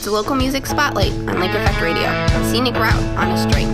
It's a local music spotlight on Lake Effect Radio. Scenic Route on a String.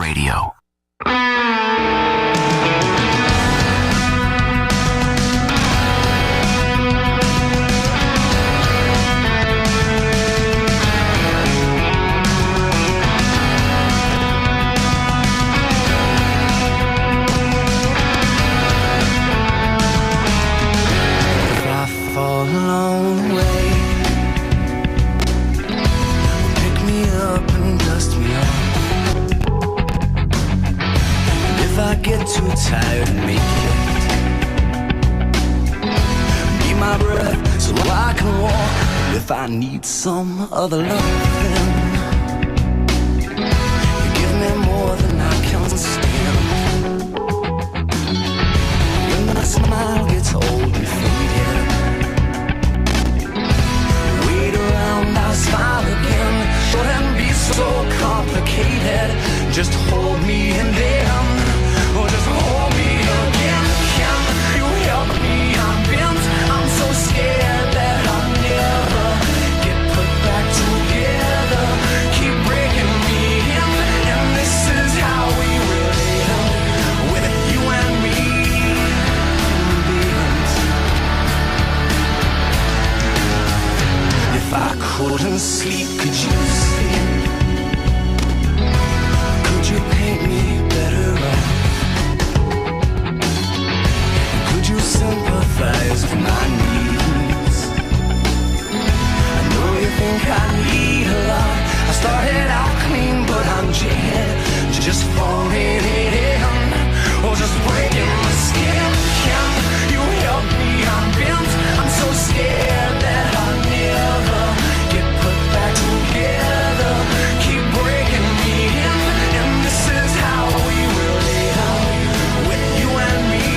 Radio. Get too tired and make it. Need my breath so I can walk. If I need some other loving, you give me more than I can stand. When my smile gets old and faded, wait around, I'll smile again. Shouldn't be so complicated. Just hold me and then. Oh, just hold me again. Can you help me? I'm bent. I'm so scared that I'll never get put back together. Keep breaking me in, and this is how we really end. With you and me, bent. If I couldn't sleep, could you sleep? Could you paint me better up? You sympathize with my needs. I know you think I need a lot. I started out clean, but I'm jaded. Just phoning it in, or just breaking my skin. Can you help me? I'm bent. I'm so scared that I'll never get put back together. Keep breaking me in, and this is how we will live with you and me.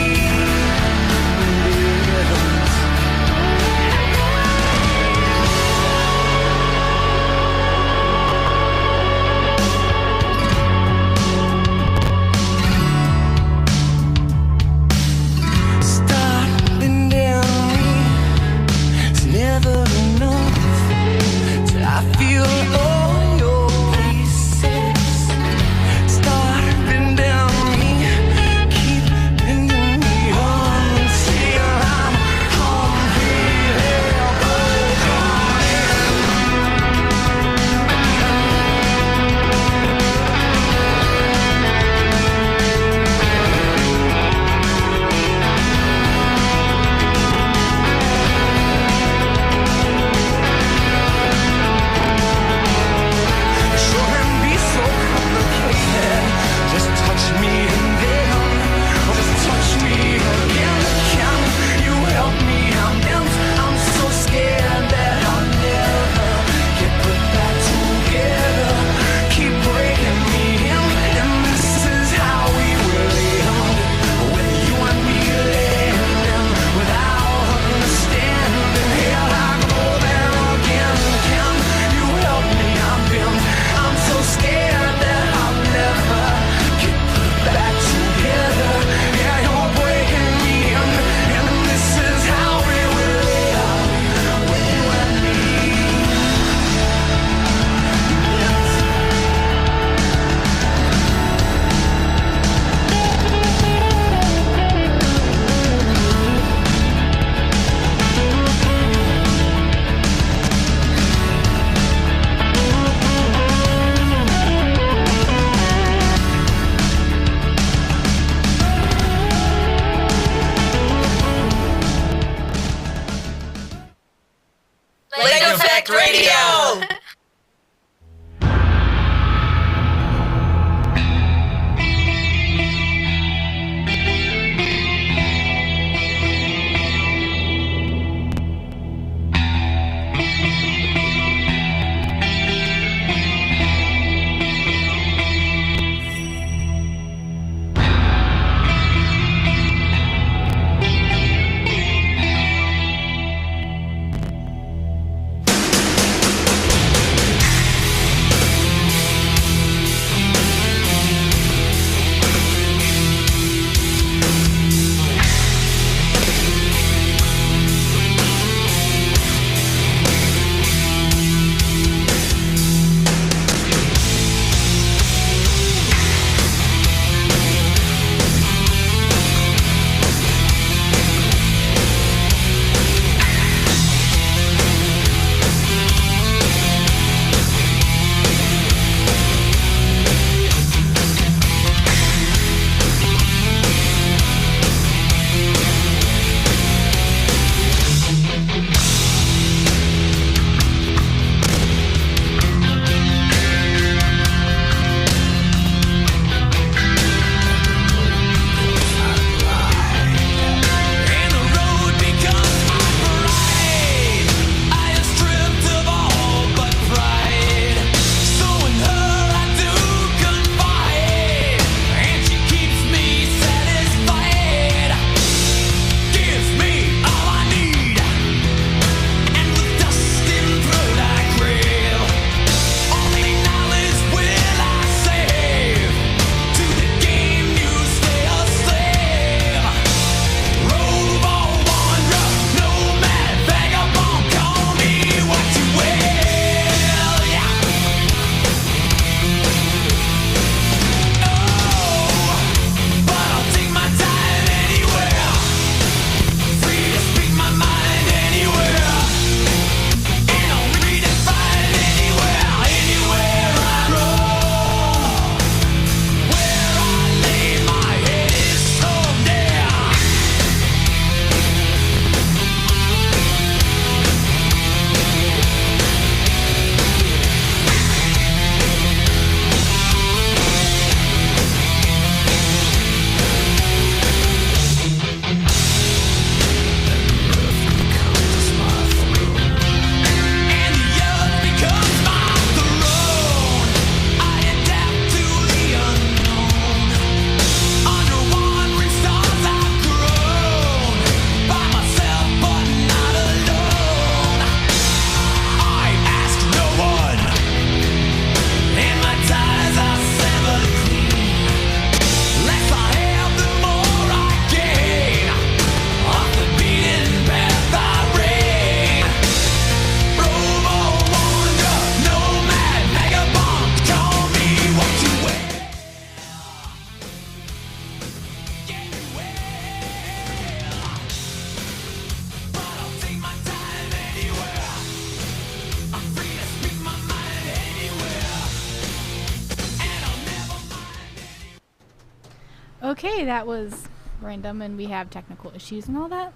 Okay, that was random, and we have technical issues and all that.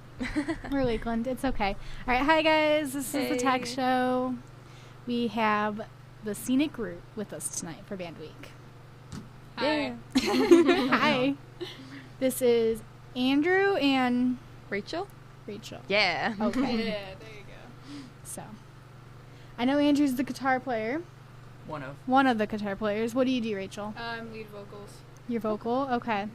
We're Lakeland. It's okay. All right, hi guys. This is the Tech Show. We have the Scenic Route with us tonight for Band Week. Hi. Hi. This is Andrew and Rachel. Okay. Yeah, there you go. So, I know Andrew's the guitar player. One of the guitar players. What do you do, Rachel? Lead vocals. Your vocal? Okay.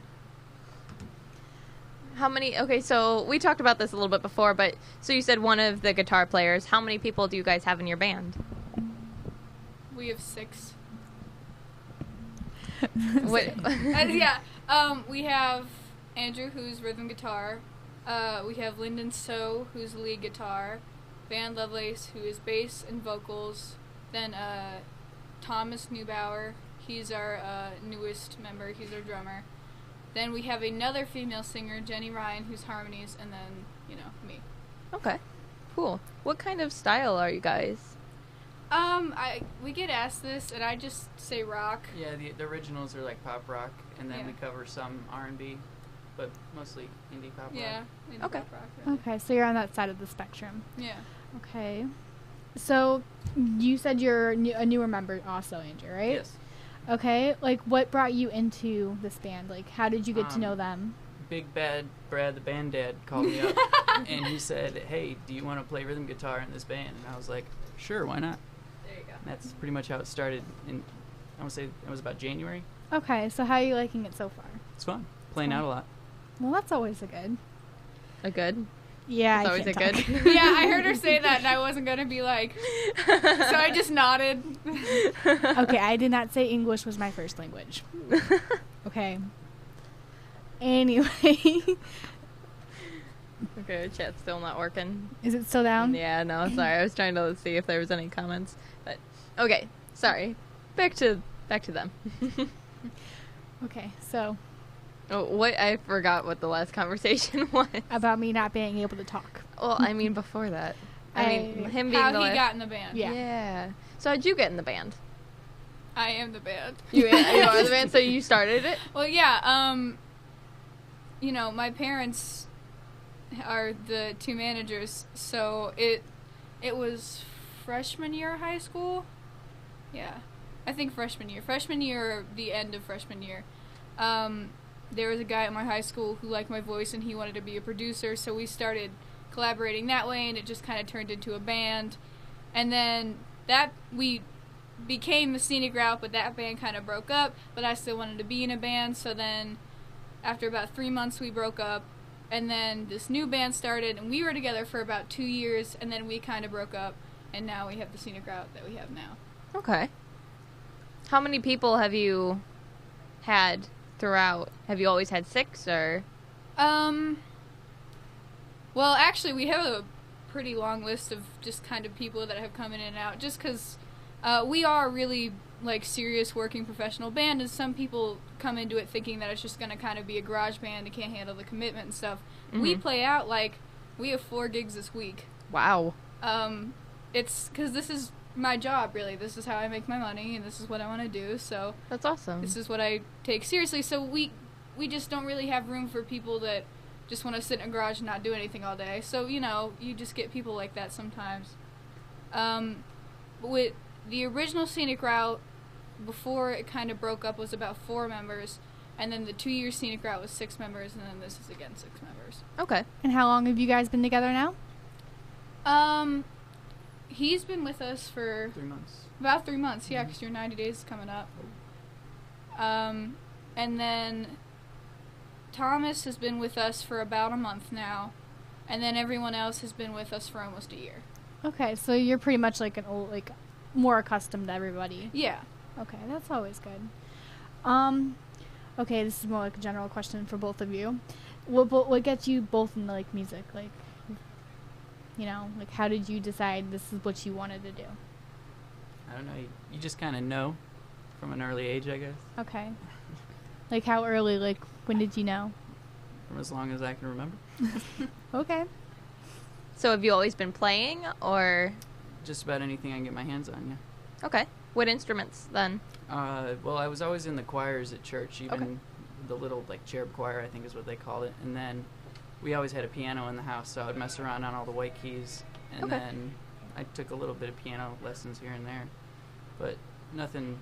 How many? Okay, so we talked about this a little bit before, but so you said one of the guitar players. How many people do you guys have in your band? We have 6. What? We have Andrew, who's rhythm guitar. We have Lyndon So, who's lead guitar. Van Lovelace, who is bass and vocals. Then Thomas Neubauer, he's our newest member. He's our drummer. Then we have another female singer, Jenny Ryan, who's harmonies, and then, me. Okay, cool. What kind of style are you guys? We get asked this, and I just say rock. Yeah, the originals are like pop rock, and then Yeah. we cover some R&B, but mostly indie pop rock. Yeah. Okay. Pop rock, really. Okay, so you're on that side of the spectrum. Yeah. Okay. So, you said you're a newer member also, Andrew, right? Yes. Okay, like what brought you into this band? Like how did you get to know them? Big Bad Brad, the band dad, called me up, and he said, "Hey, do you want to play rhythm guitar in this band?" And I was like, "Sure, why not?" There you go. And that's pretty much how it started. In I would say it was about January. Okay, so how are you liking it so far? It's fun, playing out a lot. Well, that's always a good. A good? Yeah, It's I always a can't good. talk. Yeah, I heard her say that, and I wasn't going to be like, so I just nodded. Okay, I did not say English was my first language. Okay. Anyway, Okay, chat's still not working. is it still down? Yeah, no, sorry. I was trying to see if there was any comments, but okay, sorry. Back to them. Okay, so Oh, what? I forgot what the last conversation was. about me not being able to talk. Well, I mean before that. I mean him being How the he last. got in the band. Yeah. Yeah. So how'd you get in the band? I am the band. You are the band, so you started it. Well, yeah, my parents are the 2 managers, so it was freshman year of high school. Yeah, I think freshman year. Freshman year, or the end of freshman year. There was a guy at my high school who liked my voice, and he wanted to be a producer, so we started collaborating that way, and it just kind of turned into a band. And then we became the Scenic Route, but that band kind of broke up, but I still wanted to be in a band, so then after about 3 months we broke up, and then this new band started, and we were together for about 2 years, and then we kind of broke up, and now we have the Scenic Route that we have now. Okay. How many people have you had throughout? Have you always had 6 or? Well, actually, we have a pretty long list of just kind of people that have come in and out, just because we are really, serious working professional band, and some people come into it thinking that it's just going to kind of be a garage band and can't handle the commitment and stuff. Mm-hmm. We play out, we have 4 gigs this week. Wow. It's because this is my job, really. This is how I make my money, and this is what I want to do, so That's awesome. this is what I take seriously. So we just don't really have room for people that just want to sit in a garage and not do anything all day. So, you just get people like that sometimes. With the original Scenic Route, before it kind of broke up, was about 4 members, and then the 2-year Scenic Route was 6 members, and then this is again 6 members. Okay. And how long have you guys been together now? He's been with us for 3 months. about 3 months, yeah, because your 90 days is coming up. And then Thomas has been with us for about a month now, and then everyone else has been with us for almost a year. Okay, so you're pretty much like an old, more accustomed to everybody. Yeah. Okay, that's always good. Okay, this is more like a general question for both of you. What gets you both into music? How did you decide this is what you wanted to do? I don't know. You just kind of know from an early age, I guess. Okay. How early? When did you know? From as long as I can remember. Okay. So have you always been playing, or? Just about anything I can get my hands on, yeah. Okay. What instruments then? Well, I was always in the choirs at church, even the little like cherub choir, I think is what they called it. And then we always had a piano in the house, so I would mess around on all the white keys. And then I took a little bit of piano lessons here and there, but nothing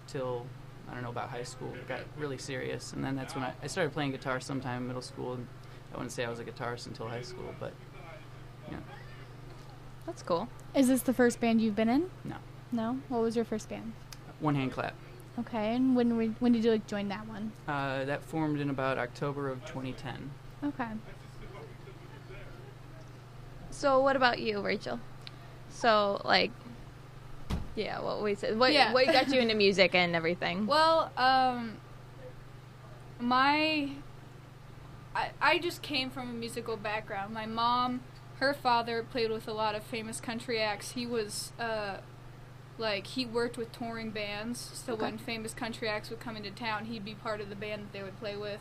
till, I don't know, about high school. It got really serious, and then that's when I started playing guitar sometime in middle school. And I wouldn't say I was a guitarist until high school, but yeah. That's cool. Is this the first band you've been in? No. No? What was your first band? One Hand Clap. Okay, and when did you like join that one? That formed in about October of 2010. Okay. So what about you, Rachel? So like, yeah, what we said. What got you into music and everything? Well, I just came from a musical background. My mom, her father played with a lot of famous country acts. He was he worked with touring bands, so when famous country acts would come into town, he'd be part of the band that they would play with.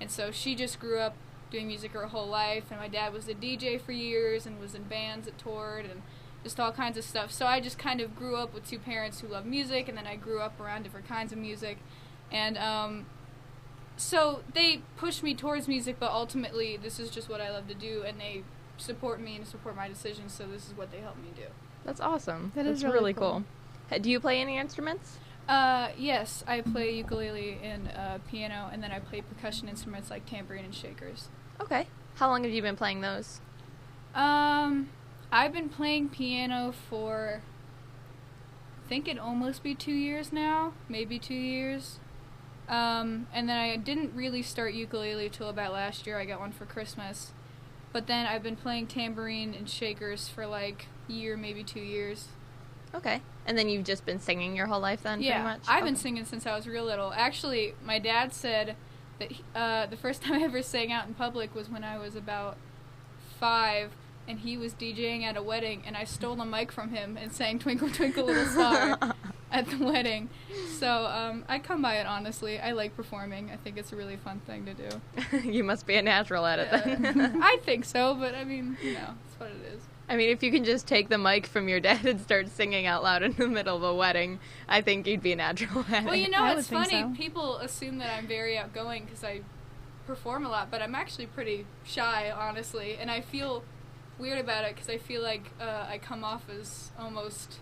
And so she just grew up doing music her whole life, and my dad was a DJ for years and was in bands that toured and just all kinds of stuff. So I just kind of grew up with two parents who loved music, and then I grew up around different kinds of music. And so they pushed me towards music, but ultimately this is just what I love to do, and they support me and support my decisions, so this is what they help me do. That's awesome. That's really cool. Do you play any instruments? Yes, I play ukulele and piano, and then I play percussion instruments like tambourine and shakers. Okay. How long have you been playing those? I've been playing piano for, I think it'd almost be 2 years now, maybe 2 years. And then I didn't really start ukulele till about last year. I got one for Christmas. But then I've been playing tambourine and shakers for like a year, maybe 2 years. Okay. And then you've just been singing your whole life then, pretty much? I've been singing since I was real little. Actually, my dad said that the first time I ever sang out in public was when I was about 5, and he was DJing at a wedding, and I stole a mic from him and sang Twinkle Twinkle Little Star at the wedding. So I come by it honestly. I like performing. I think it's a really fun thing to do. You must be a natural at it then. I think so, but I mean, it's what it is. I mean, if you can just take the mic from your dad and start singing out loud in the middle of a wedding, I think you'd be a natural at it. Well, I it's would think funny. so. People assume that I'm very outgoing because I perform a lot, but I'm actually pretty shy, honestly, and I feel weird about it because I feel like I come off as almost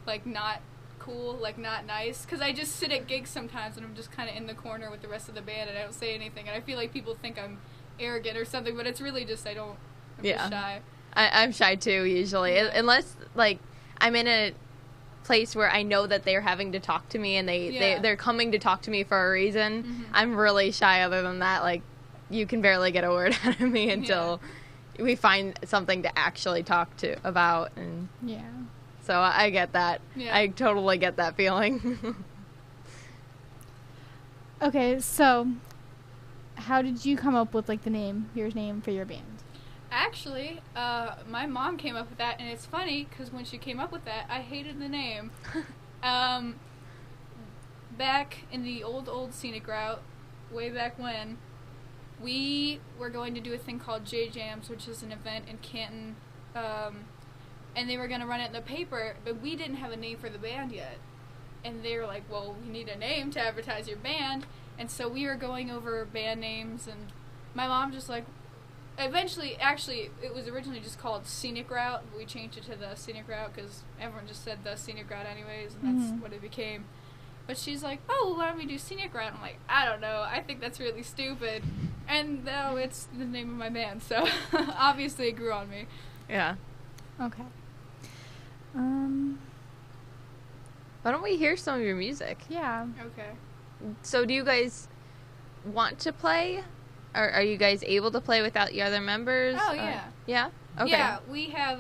like not cool, like not nice, because I just sit at gigs sometimes and I'm just kind of in the corner with the rest of the band and I don't say anything, and I feel like people think I'm arrogant or something, but it's really just I'm just shy. I'm shy too, usually, unless like I'm in a place where I know that they're having to talk to me and they're coming to talk to me for a reason. Mm-hmm. I'm really shy. Other than that, like, you can barely get a word out of me until we find something to actually talk about. And so I get that. I totally get that feeling. Okay, so how did you come up with like your name for your band? Actually, my mom came up with that, and it's funny because when she came up with that, I hated the name. Back in the old Scenic Route, way back when, we were going to do a thing called J Jams, which is an event in Canton, and they were going to run it in the paper, but we didn't have a name for the band yet. And they were like, well, we need a name to advertise your band, and so we were going over band names, and my mom just like, eventually, actually, it was originally just called Scenic Route, but we changed it to the Scenic Route because everyone just said the Scenic Route anyways, and that's what it became. But she's like, oh, why don't we do Scenic Route? I'm like, I don't know. I think that's really stupid. And now it's the name of my band, so obviously it grew on me. Yeah. Okay. Why don't we hear some of your music? Yeah. Okay. So do you guys want to play? Are you guys able to play without the other members? Oh, yeah. Yeah? Okay. Yeah, we have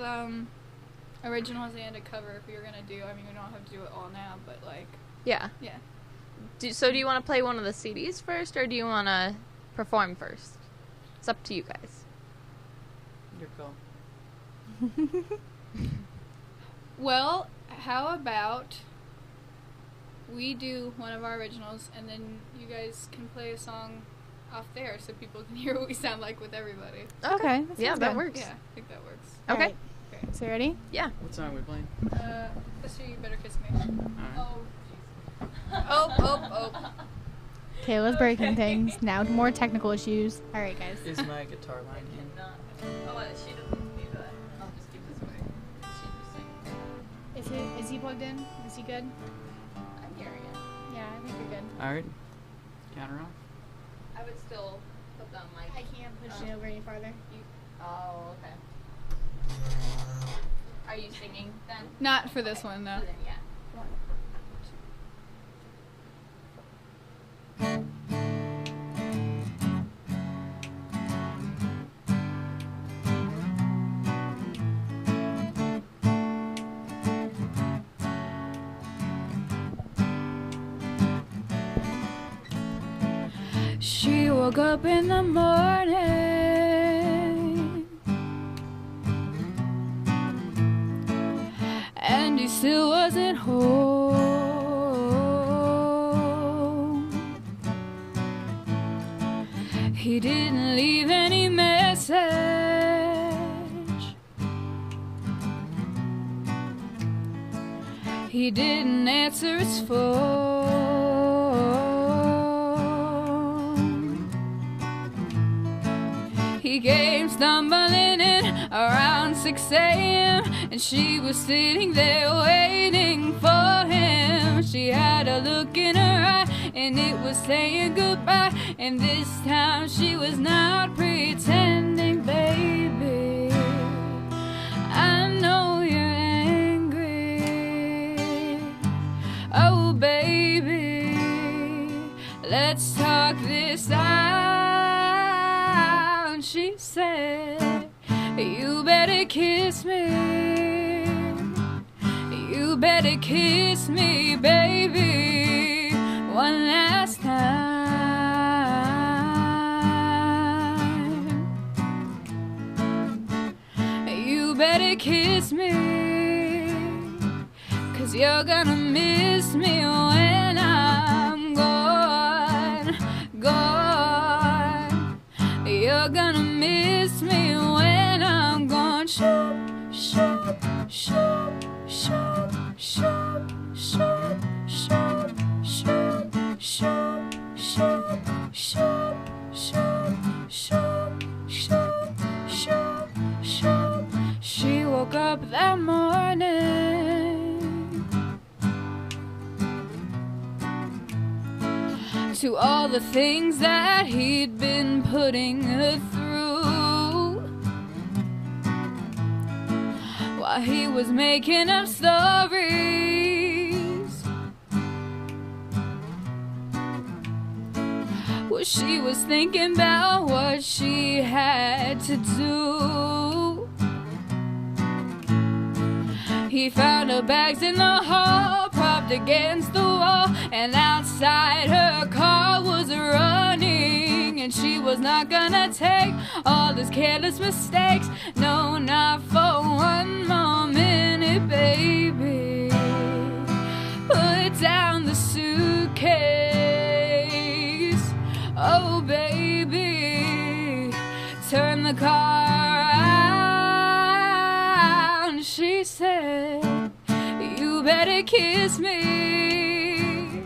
originals and a cover if we were going to do. I mean, we don't have to do it all now, but like... Yeah. Yeah. So do you want to play one of the CDs first, or do you want to perform first? It's up to you guys. Your call. Well, how about we do one of our originals, and then you guys can play a song off there so people can hear what we sound like with everybody. Okay. That good. works. Yeah, I think that works. Okay. Right. So you ready? Yeah. What song are we playing? Let's do You Better Kiss Me. All right. Oh. Kayla's breaking things. Now more technical issues. All right, guys. Is my guitar line in? She doesn't need that. I'll just keep this away. She just Is he plugged in? Is he good? I'm hearing it. Yeah, I think you're good. All right. Counter off. I would still put them like. I can't push it over any farther. Oh, okay. Are you singing then? Not for this one, no. So then, yeah. She woke up in the morning and he still wasn't home. He didn't leave any message. He didn't answer his phone. He came stumbling in around 6 a.m. and she was sitting there waiting for him. She had a look in her eye and it was saying goodbye. And this time she was not pretending, baby. I know you're angry. Oh, baby, let's talk this out. She said, you better kiss me. You better kiss me, baby, one last time. You better kiss me, 'cause you're gonna miss me when I'm gone, gone. You're gonna miss me when I'm gone. Shoop, shoop, shoop, shoop, shoop, shoop, shoop, shoop, shoop, shoop, shoop, shoop, shoop, shoop, shoop, shoop. She woke up that morning to all the things that he'd been putting her through, while he was making up stories. Well, she was thinking about what she had to do. He found her bags in the hall, propped against the wall, and outside her car was running. And she was not gonna take all his careless mistakes, no, not for one more minute, baby. Put down the suitcase, oh baby, turn the car around. She said, you better kiss me.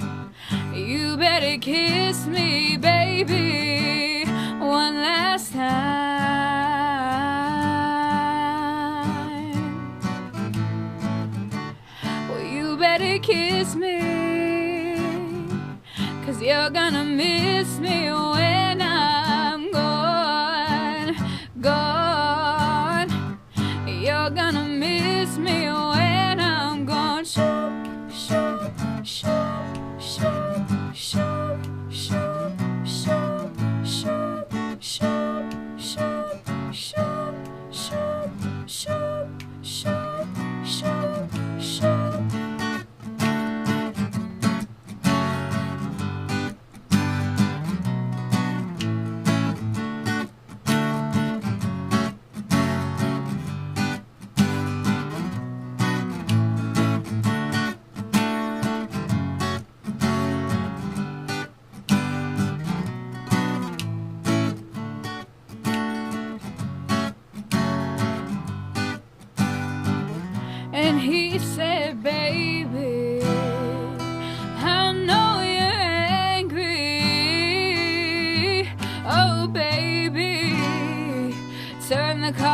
You better kiss me, baby, one last time. Well, you better kiss me, 'cause you're gonna miss me when I'm gone, gone. You're gonna miss me when I'm gone. Shoop, shoop, shoop, shoop, shoop, shoop, shoop, shoop, shoop, shoop, shoop, shoop, shoop, shoop, shoop, shoop. And he said, baby, I know you're angry. in the car,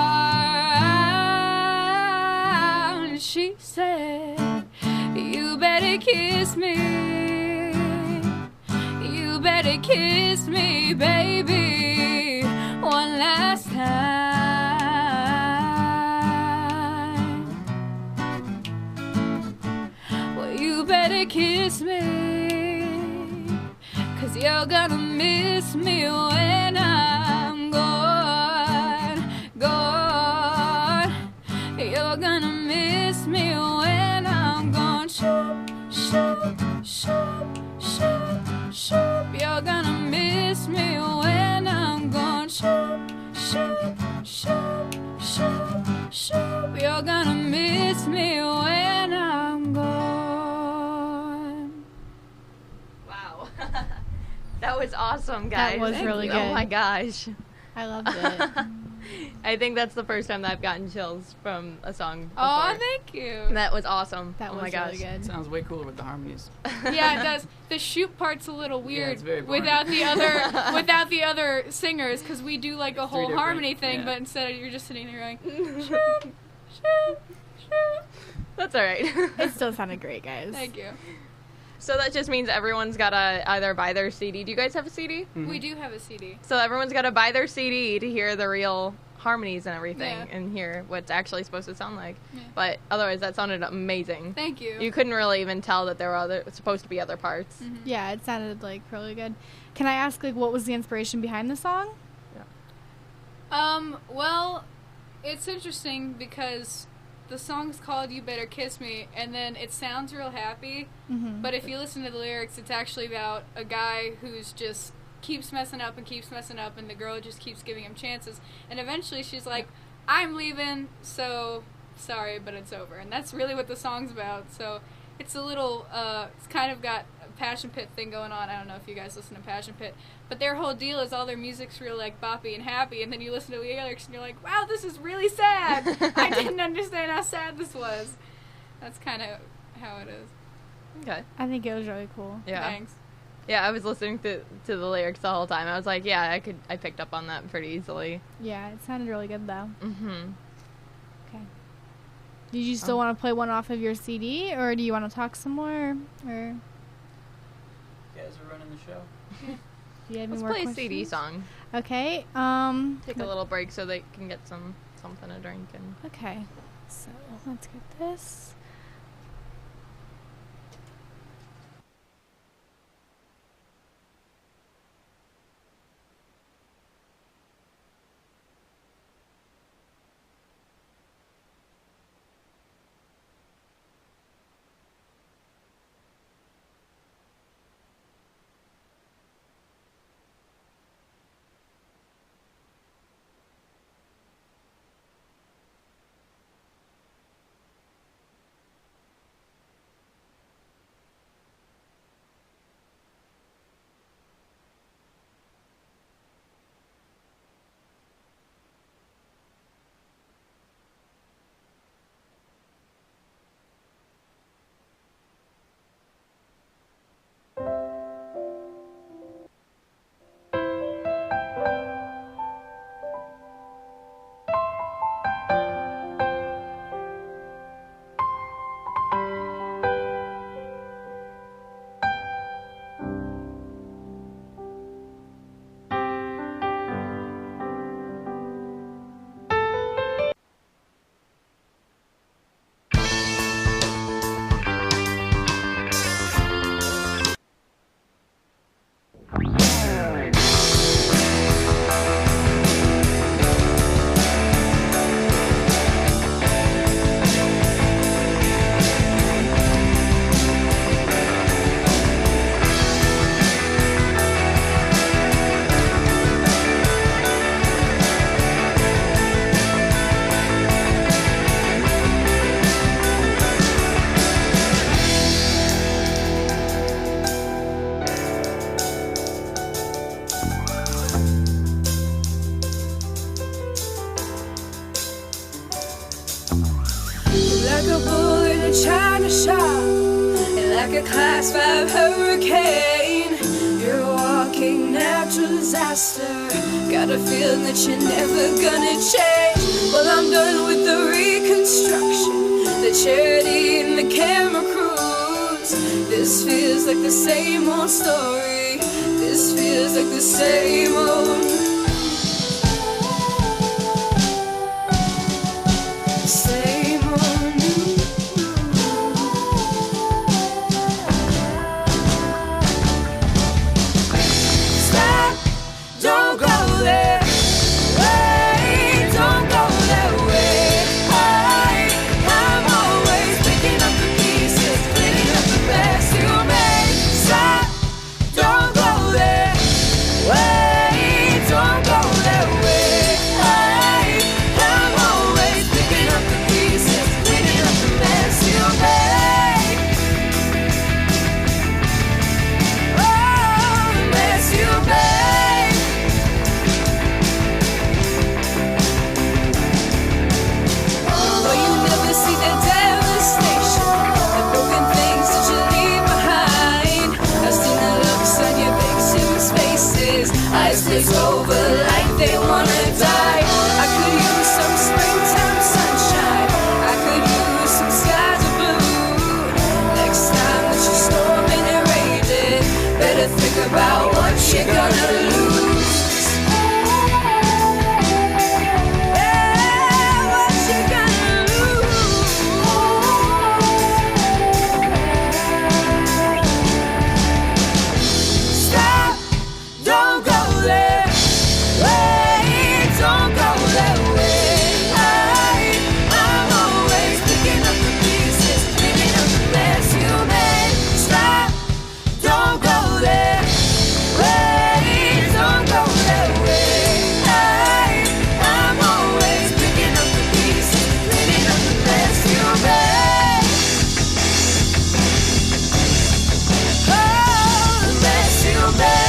and she said, you better kiss me. You better kiss me, baby, one last time. Well, you better kiss me, 'cause you're gonna miss me when I'm gone, gone. You're gonna miss me when I'm gone. Shoop, shoop, shoop, shoop, shoop. You're gonna miss me when I'm gone. Shoop, shoop, shoop, shoop, shoop. You're gonna miss me when I'm gone. Wow. That was awesome, guys. That was Thank really you. good. Oh my gosh. I loved it. I think that's the first time that I've gotten chills from a song before. Oh, thank you. That was awesome. That oh was my gosh. really good. Sounds way cooler with the harmonies. Yeah, it does. The shoot part's a little Yeah, weird it's very boring. without the other singers, because we do like a It's whole three different- harmony thing, yeah. but instead you're just sitting there going shoot, shoot, shoot. That's all right. It still sounded great, guys. Thank you. So that just means everyone's got to either buy their CD. Do you guys have a CD? Mhm. We do have a CD. So everyone's got to buy their CD to hear the real harmonies and everything Yeah. and hear what's actually supposed to sound like. Yeah. But otherwise, that sounded amazing. Thank you. You couldn't really even tell that there were supposed to be other parts. Mhm. Yeah, it sounded like really good. Can I ask, like, what was the inspiration behind the song? Well, it's interesting because the song's called You Better Kiss Me, and then it sounds real happy, Mm-hmm. but if you listen to the lyrics, it's actually about a guy who's just keeps messing up, and the girl just keeps giving him chances, and eventually she's like, I'm leaving, so sorry, but it's over. And that's really what the song's about. So it's a little, it's kind of got a Passion Pit thing going on. I don't know if you guys listen to Passion Pit, but their whole deal is all their music's real, like, boppy and happy, and then you listen to the lyrics and you're like, wow, this is really sad. I didn't understand how sad this was. That's kind of how it is. Okay. I think it was really cool. Yeah. Thanks. Yeah, I was listening to the lyrics the whole time. I was like, yeah, I picked up on that pretty easily. Yeah, it sounded really good, though. Mm-hmm. Okay. Did you still want to play one off of your CD, or do you want to talk some more? Or You guys are running the show. do you have any Let's more play a questions? CD song. Okay. Take a little break so they can get something to drink and. Okay. So let's get this. Like a bull in a china shop, and like a class 5 hurricane. You're a walking natural disaster. Got a feeling that you're never gonna change. Well, I'm done with the reconstruction, the charity and the camera crews. This feels like the same old story. This feels like the same old. Same old news. Stop, don't go there. Wait, don't go that way. I'm always picking up the pieces, cleaning up the mess you made. Stop, don't go there. Wait, don't go that way. I'm always picking up the pieces, cleaning up the mess you made. Oh, the mess you made. Well, you never see the devastation, the broken things that you leave behind. I've seen the looks on your victims' faces, eyes glaze over like they wanna die. I could use some springtime sunshine, I could use some skies of blue. Next time that you're storming and raging, better think about what you're gonna lose. Yeah, what you gonna lose. Stop, don't go there. Wait, don't go that way. I'm always picking up the pieces, cleaning up the mess you made. Stop, don't go there. Wait, don't go that way. I'm always picking up the pieces, cleaning up the mess you made. Oh, the mess you made.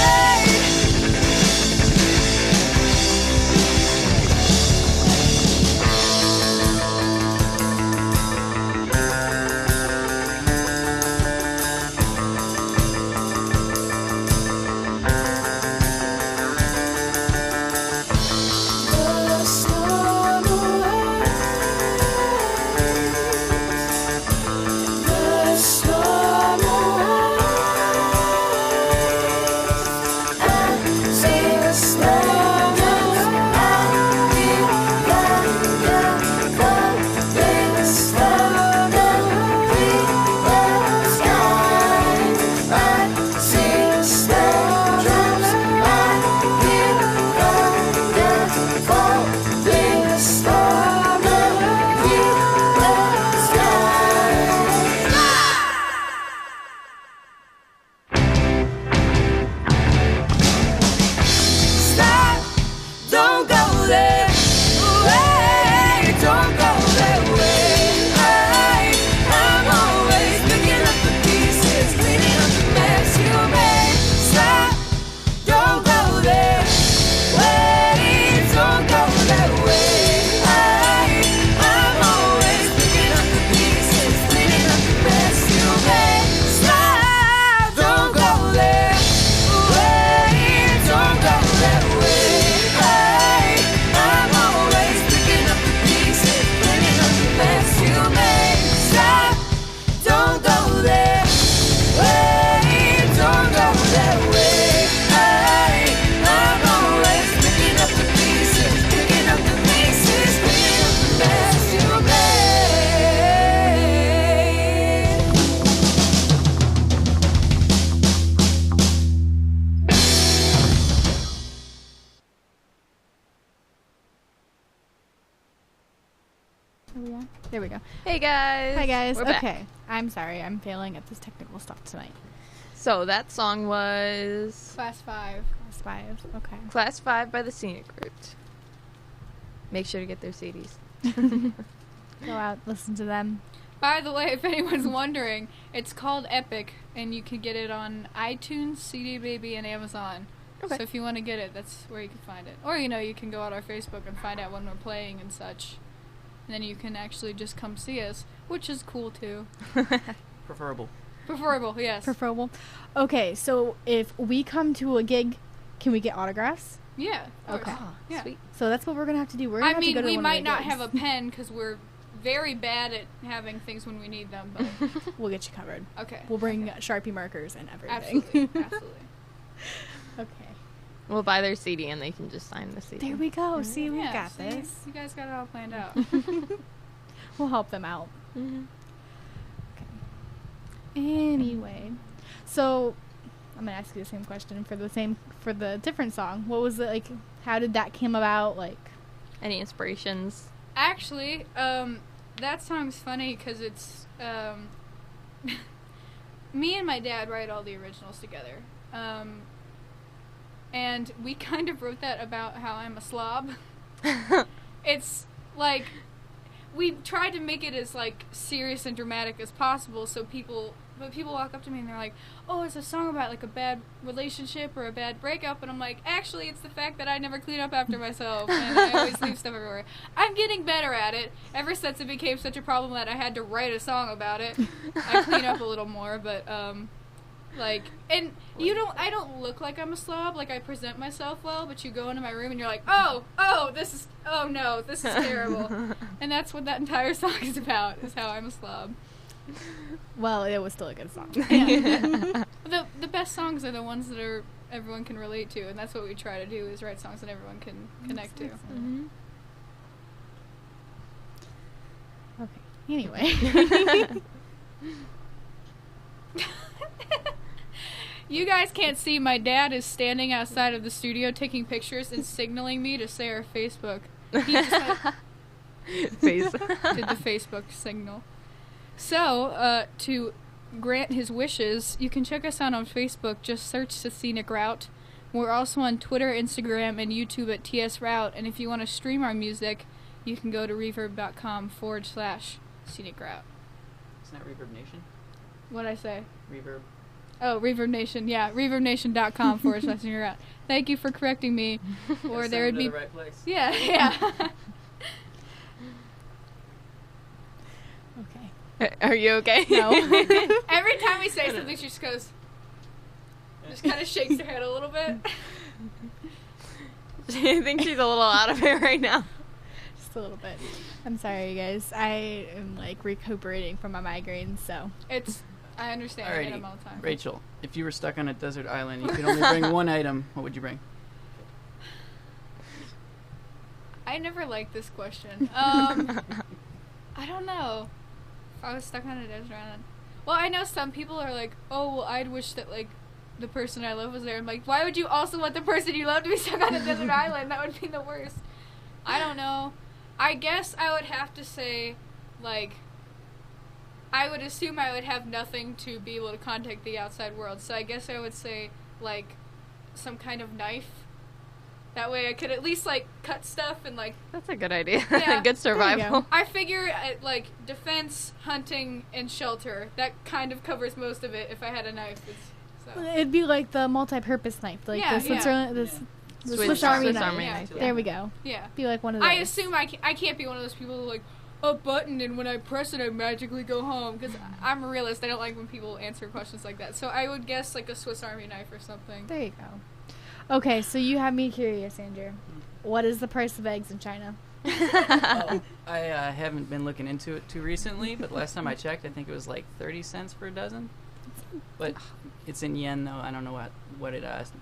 The storm awaits. The storm awaits. I see the storm awaits. The storm awaits. I see the storm awaits. Stop, don't go there. Wait, don't go that way. I'm always picking up the pieces, cleaning up the mess you made. Stop, don't go there. Wait, don't go that way. I'm always picking up the pieces, cleaning up the mess you made. Stop, don't go there. Wait, don't go that way. I'm always picking up the pieces, cleaning up the mess you made. Stop, don't go there. Wait, don't go that way. I'm always picking up the pieces, picking up the pieces, picking up the mess you There we go. Hey guys. Hi guys. We're back. Okay. I'm sorry. I'm failing at this technical stuff tonight. So that song was Class 5. Class 5. Okay. Class 5 by the Scenic Route. Make sure to get their CDs. Go out, listen to them. By the way, if anyone's wondering, it's called Epic, and you can get it on iTunes, CD Baby, and Amazon. Okay. So if you want to get it, that's where you can find it. Or, you can go on our Facebook and find out when we're playing and such. And then you can actually just come see us, which is cool, too. Preferable. Preferable, yes. Preferable. Okay, so if we come to a gig, can we get autographs? Yeah. Of Okay. course. Yeah. Sweet. So that's what we're gonna have to do. We're gonna I have to mean, go to we one might of the not gigs. have a pen because we're very bad at having things when we need them, but We'll get you covered. okay. We'll bring Sharpie markers and everything. Absolutely. Absolutely. Okay. We'll buy their CD and they can just sign the CD. There we go. See, we Yeah, got see? this. You guys got it all planned out. We'll help them out. Mm-hmm. Anyway, so I'm gonna ask you the same question for the different song. What was it like? How did that came about? Like, Any inspirations? Actually, that song's funny because it's me and my dad write all the originals together, and we kind of wrote that about how I'm a slob. It's like we tried to make it as like serious and dramatic as possible, so people walk up to me and they're like, "Oh, it's a song about like a bad relationship or a bad breakup," and I'm like, "Actually, it's the fact that I never clean up after myself and I always leave stuff everywhere." I'm getting better at it. Ever since it became such a problem that I had to write a song about it, I clean up a little more. But like, and I don't look like I'm a slob. Like I present myself well, but you go into my room and you're like, oh, this is terrible, and that's what that entire song is about. Is how I'm a slob. well, it was still a good song. The best songs are the ones that everyone can relate to, and that's what we try to do is write songs that everyone can connect to. Mm-hmm. Okay. Anyway. You guys can't see, my dad is standing outside of the studio taking pictures and signaling me to say our Facebook. He just Face. did the Facebook signal. So, to grant his wishes, you can check us out on Facebook. Just search the Scenic Route. We're also on Twitter, Instagram, and YouTube at TS Route. And if you want to stream our music, you can go to reverb.com/Scenic Route. Isn't that Reverb Nation? What'd I say? Reverb. Oh, Reverb Nation. Yeah, reverbnation.com/Scenic Route. Thank you for correcting me. Or Gotta there would send 'em be... to the right place. Yeah. Okay. Are you okay? No. Every time we say something, she just goes... Just kind of shakes her head a little bit. I think she's a little out of it right now. Just a little bit. I'm sorry, you guys. I am like recuperating from my migraines, so. I understand. I get them all the time. Rachel, if you were stuck on a desert island, you could only bring one item. What would you bring? I never liked this question. I don't know. If I was stuck on a desert island. Well, I know some people are like, oh, well, I'd wish that, like, the person I love was there. I'm like, why would you also want the person you love to be stuck on a desert island? That would be the worst. I don't know. I guess I would have to say, like, I would assume I would have nothing to be able to contact the outside world. So I guess I would say, like, some kind of knife. That way I could at least, like, cut stuff and, like... That's a good idea. Yeah. Good survival. I figure, like, defense, hunting, and shelter. That kind of covers most of it if I had a knife. So. It'd be like the multi-purpose knife, like Yeah, the Switzerland, yeah. the Swiss Swiss Army Swiss knife. Army Yeah. knife, yeah. There we go. Yeah. Be like one of those. I assume I can't be one of those people who, like, a button and when I press it I magically go home. Because I'm a realist. I don't like when people answer questions like that. So I would guess, like, a Swiss Army knife or something. There you go. Okay, so you have me curious, Andrew. What is the price of eggs in China? Oh, I haven't been looking into it too recently, but last time I checked, I think it was like 30 cents for a dozen. But it's in yen, though. I don't know what it translates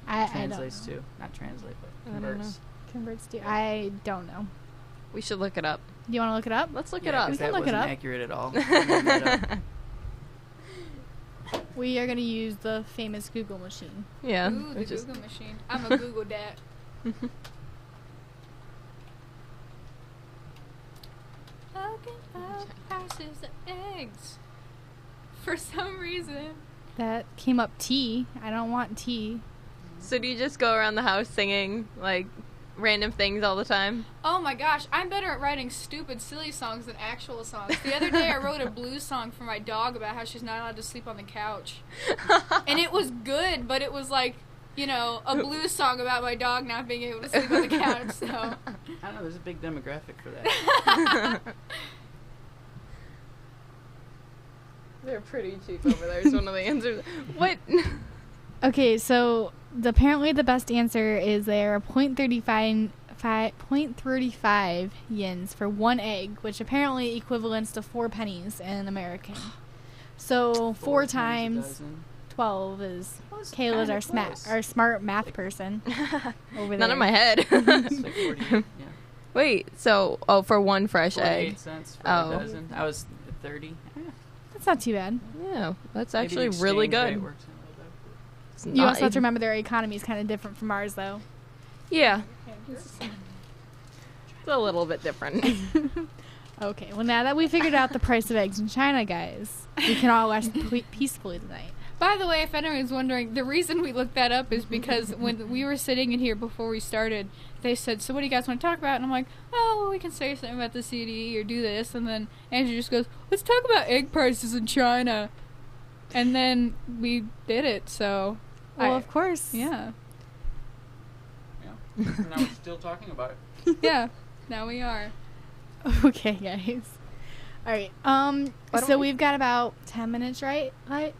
I don't know. to. Not translate, but I don't know. converts. Converts to. I don't know. We should look it up. Do you want to look it up? Let's look Yeah, it up. 'cause We can that look it wasn't up. accurate at all. I made that up. We are going to use the famous Google machine. Yeah. Ooh, the which is- Google machine. I'm a Google dat. Looking up prices of eggs. For some reason. That came up tea. I don't want tea. So do you just go around the house singing, like, random things all the time? Oh my gosh, I'm better at writing stupid, silly songs than actual songs. The other day I wrote a blues song for my dog about how she's not allowed to sleep on the couch. And it was good, but it was like, you know, a blues song about my dog not being able to sleep on the couch, so. I don't know. There's a big demographic for that. They're pretty cheap over there is one of the answers. What? Okay, so apparently the best answer is there are 0.35 yens for one egg, which apparently equivalents to 4 pennies in American. So 4 times 12 is Kayla's our smart math person over there. None in my head. It's like 40, yeah. Wait, so for one fresh 48 egg. cents for a dozen. I was 30. That's not too bad. Yeah, that's Maybe actually the really exchange rate good. works in a little bit. It's You not also have to even- remember their economy is kind of different from ours, though. Yeah. It's a little bit different. Okay, well, now that we figured out the price of eggs in China, guys, we can all rest peacefully tonight. By the way, if anyone's wondering, the reason we looked that up is because when we were sitting in here before we started, they said, so what do you guys want to talk about? And I'm like, oh, well, we can say something about the CD or do this. And then Andrew just goes, let's talk about egg prices in China. And then we did it, so. Well, of course. Yeah. Yeah. And now we're still talking about it. Yeah, now we are. Okay, guys. All right. So we've got about 10 minutes, right? Like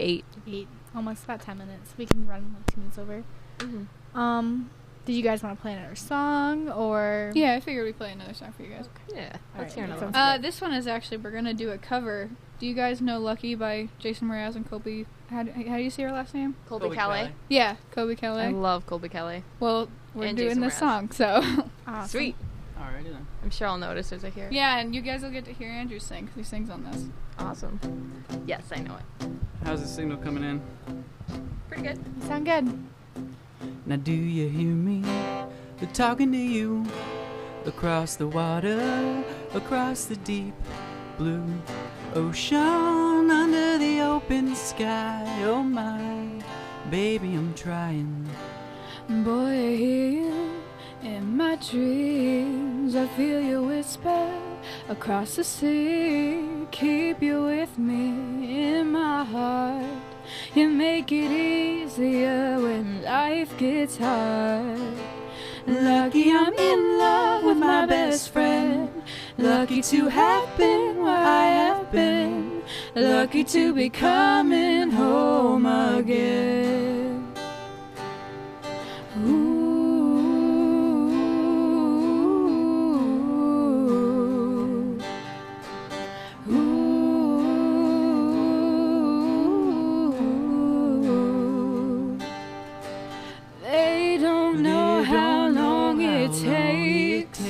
8. 8. Almost about 10 minutes. We can run like 2 minutes over. Mm-hmm. Did you guys want to play another song or? Yeah, I figured we'd play another song for you guys. Yeah, All let's right, hear that another sounds one. This one is actually, we're going to do a cover. Do you guys know Lucky by Jason Mraz and Colby? How do you say her last name? Colby Calais. Yeah, Colby Kelly. I love Colby Calais. Well, we're And doing Jason this Mraz. song, so. Awesome. Sweet. Alrighty then. I'm sure I'll notice as I hear it. Yeah, and you guys will get to hear Andrew sing, because he sings on this. Awesome. Yes, I know it. How's the signal coming in? Pretty good. You sound good. Now do you hear me? They're talking to you across the water, across the deep blue ocean, under the open sky. Oh my, baby, I'm trying. Boy, I hear you in my dreams. I feel you whisper across the sea. Keep you with me in my heart. You make it easier when life gets hard. Lucky I'm in love with my best friend. Lucky to have been where I have been. Lucky to be coming home again. Ooh. Ooh. They don't know how long it takes.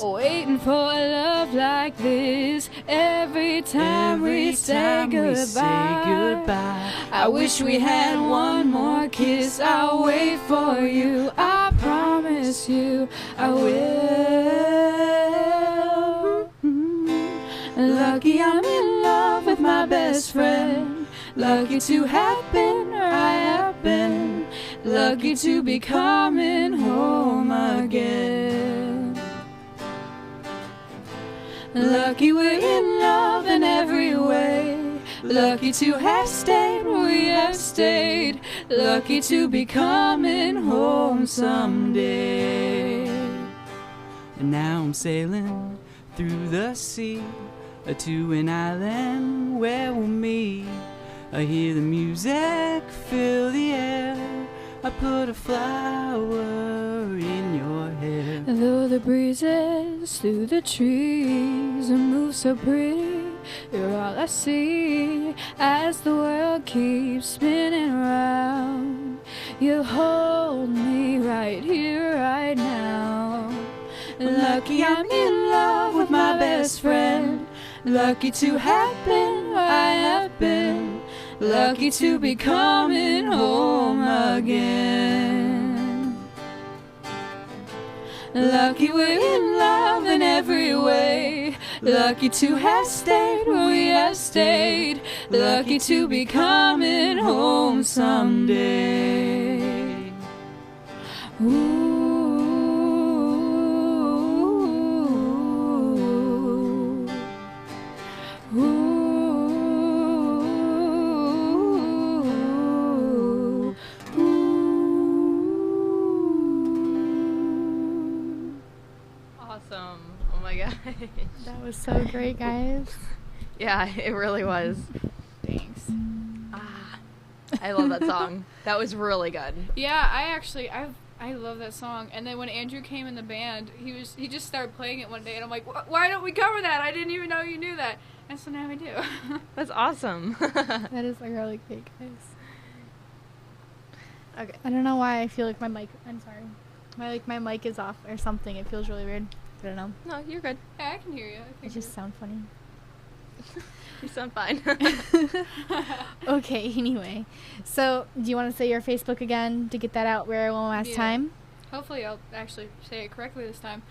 Waiting for a love like this. Every time we say goodbye, I wish we had one more kiss. I'll wait for you, I promise you I will. Lucky I'm in love with my best friend. Lucky to have been where I have been. Lucky to be coming home again. Lucky we're in love in every way. Lucky to have stayed where we have stayed. Lucky to be coming home someday. And now I'm sailing through the sea to an island where we'll meet. I hear the music fill the air. I put a flower in your hair. Though the breezes through the trees move so pretty, you're all I see as the world keeps spinning round. You hold me right here, right now. Lucky I'm in love with my best friend. Lucky to have been where I have been. Lucky to be coming home again. Lucky we're in love in every way. Lucky to have stayed where we have stayed. Lucky to be coming home someday. Ooh. Ooh. Awesome. Oh my god. That was so great, guys. Yeah, it really was. Thanks. Ah. I love that song. That was really good. Yeah, I love that song. And then when Andrew came in the band, he just started playing it one day, and I'm like, why don't we cover that? I didn't even know you knew that. And so now we do. That's awesome. That is like really great, guys. Okay. I don't know why I feel like I'm sorry. My mic is off or something. It feels really weird. I don't know. No, you're good. Yeah, I can hear you. It just sounds funny. You sound fine. Okay, anyway. So, do you want to say your Facebook again to get that out where one last time? Hopefully I'll actually say it correctly this time.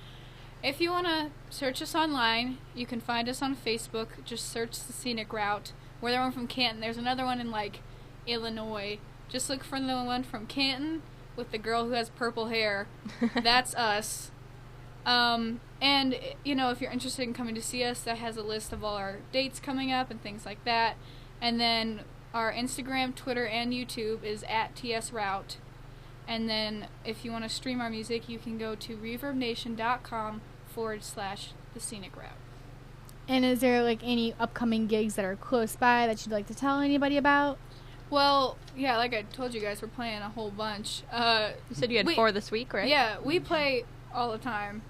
If you want to search us online, you can find us on Facebook. Just search the Scenic Route. We're the one from Canton. There's another one in, like, Illinois. Just look for the one from Canton with the girl who has purple hair. That's us. And, you know, if you're interested in coming to see us, that has a list of all our dates coming up and things like that. And then our Instagram, Twitter, and YouTube is @TSRoute. And then if you want to stream our music, you can go to reverbnation.com/The Scenic Route. And is there, like, any upcoming gigs that are close by that you'd like to tell anybody about? Well, yeah, like I told you guys, we're playing a whole bunch. You said you had 4 this week, right? Yeah, we play all the time.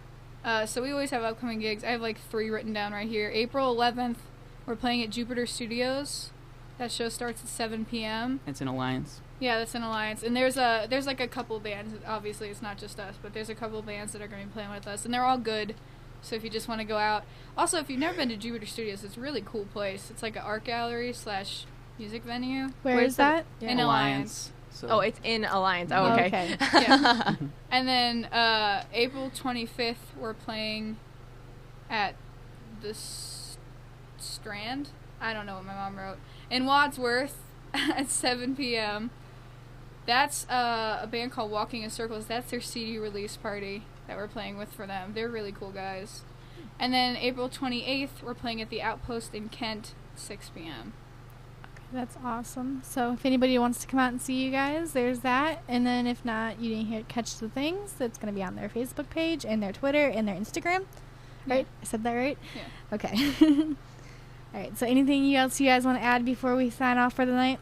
So we always have upcoming gigs. I have like 3 written down right here. April 11th, we're playing at Jupiter Studios. That show starts at 7 p.m. It's an Alliance. Yeah, that's an Alliance. And there's like a couple bands. Obviously, it's not just us, but there's a couple bands that are going to be playing with us, and they're all good. So if you just want to go out. Also, if you've never been to Jupiter Studios, it's a really cool place. It's like an art gallery / music venue. Where is that? In Alliance. So Oh, it's in Alliance. Oh, okay. Yeah. And then April 25th, we're playing at the Strand. I don't know what my mom wrote. In Wadsworth at 7 p.m. That's a band called Walking in Circles. That's their CD release party that we're playing with for them. They're really cool guys. And then April 28th, we're playing at the Outpost in Kent, 6 p.m. That's awesome. So if anybody wants to come out and see you guys, there's that. And then if not, you didn't catch the things, that's going to be on their Facebook page and their Twitter and their Instagram. Right? I said that right? Yeah. Okay. All right. So anything else you guys want to add before we sign off for the night?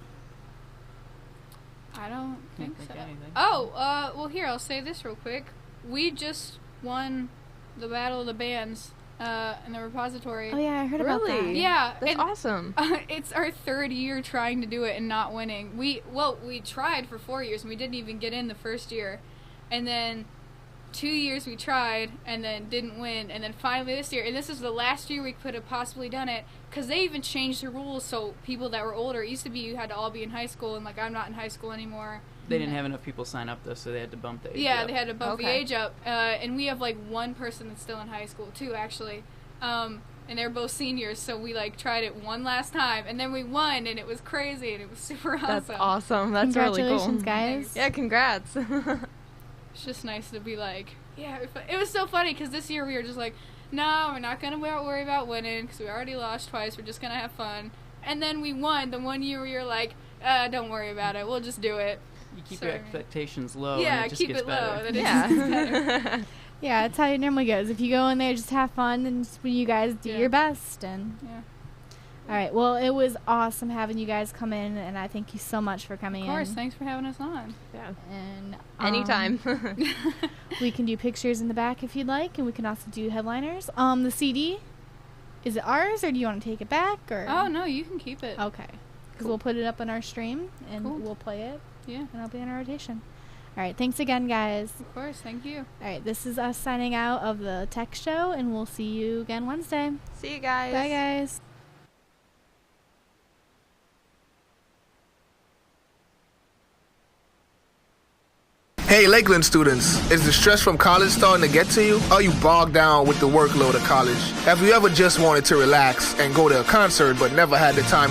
I don't think so. anything. Oh, well, here, I'll say this real quick. We just won the Battle of the Bands in the repository. Oh, yeah, I heard about that. Really? Yeah. That's and, awesome. It's our 3rd year trying to do it and not winning. We tried for 4 years, and we didn't even get in the first year. And then 2 years we tried and then didn't win. And then finally this year, and this is the last year we could have possibly done it, because they even changed the rules so people that were older, it used to be you had to all be in high school, and, like, I'm not in high school anymore. They didn't have enough people sign up, though, so they had to bump the age Yeah, up. they had to bump the Okay. age up. And we have, like, one person that's still in high school, too, actually. And they're both seniors, so we, like, tried it one last time, and then we won, and it was crazy, and it was super awesome. That's awesome. That's really cool. Congratulations, guys. Yeah, congrats. It's just nice to be like, yeah, it was so funny, because this year we were just like, no, we're not going to worry about winning, because we already lost twice, we're just going to have fun. And then we won the one year where you're like, don't worry about it, we'll just do it. You keep So, your expectations low, yeah, and it just keep gets it better. low. Then it just gets better. Yeah. Yeah, that's how it normally goes. If you go in there, just have fun, and just you guys do Yeah. your best. And Yeah. all right, well, it was awesome having you guys come in, and I thank you so much for coming Of course, in. thanks for having us on. Yeah. And Anytime. we can do pictures in the back if you'd like, and we can also do headliners. The CD, is it ours, or do you want to take it back? Or Oh, no, you can keep it. okay, because we'll put it up on our stream, and Cool. we'll play it, Yeah, and it'll be in our rotation. All right, thanks again, guys. of course, thank you. All right, this is us signing out of the tech show, and we'll see you again Wednesday. See you guys. Bye, guys. Hey Lakeland students, is the stress from college starting to get to you? Are you bogged down with the workload of college? Have you ever just wanted to relax and go to a concert but never had the time